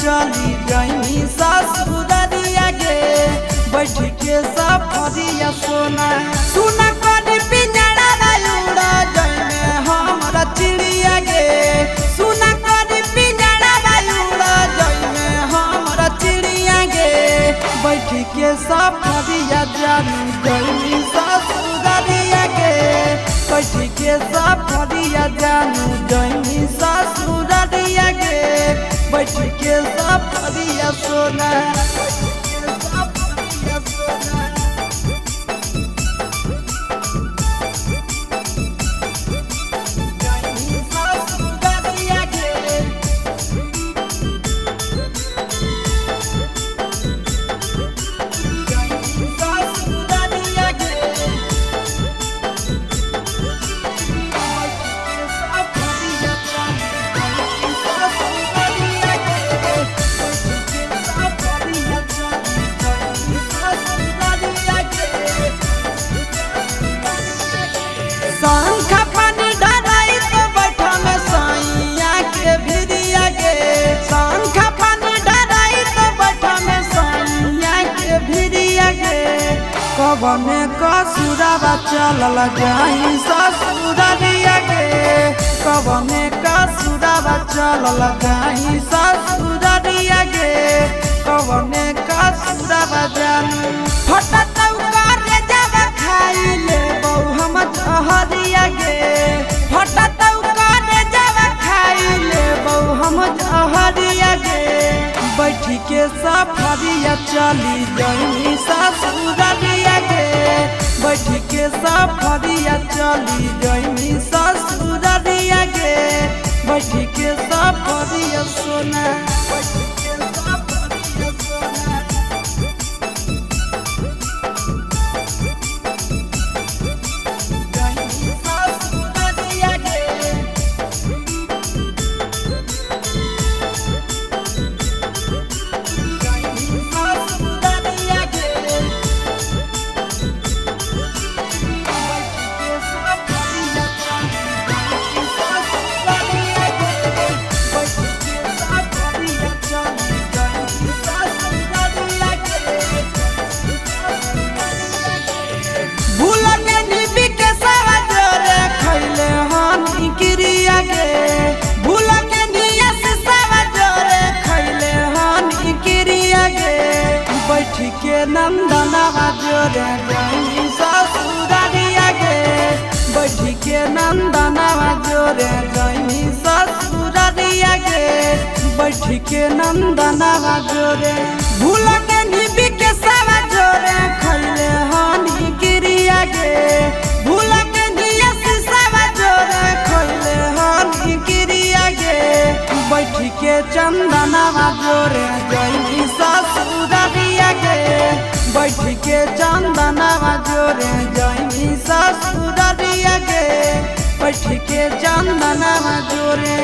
चली जाइनी ससुररिया गे बैठ के सफरिया सोना सुना कर पिंजरा उड़ा जाइने हमरा चिड़िया गे सुना कर पिंजरा उड़ा जाइने हमरा चिड़िया गे बैठ के सफरिया जानी जाइनी ससुररिया गे बैठ के सफरिया जानू जाइनी ससुररिया गे बैठ के सफरिया सोना कवने कसुरवा चलल जाई ससुररिया गे कवने कसुरवा चलल जाई ससुररिया गे कवने कसुरवा जानू फटत करे जब खाई ले बहु हम जहरिया गे फटत करे जब खाई ले बहु हम जहरिया गे बैठ के सफरिया चली जाइनी ससुररिया गे बैठ के सफरिया चली जाइनी ससुररिया गे बैठ के सफरिया सोना के नंदनवा जोरे जाइनी ससुररिया गे बैठ के नंदनवा जोरे जाइनी ससुररिया गे बैठ के नंदनवा जोरे भूल के निबी के सवा जोरे खैले हानि गिरिया गे भूल के निया से सवा जोरे खैले हानि गिरिया गे बैठ के चंदनवा जोरे जाइनी ससुररिया गे बैठ के चंदनवा जोरे जाइनी ससुररिया गे बैठ के चंदनवा जोरे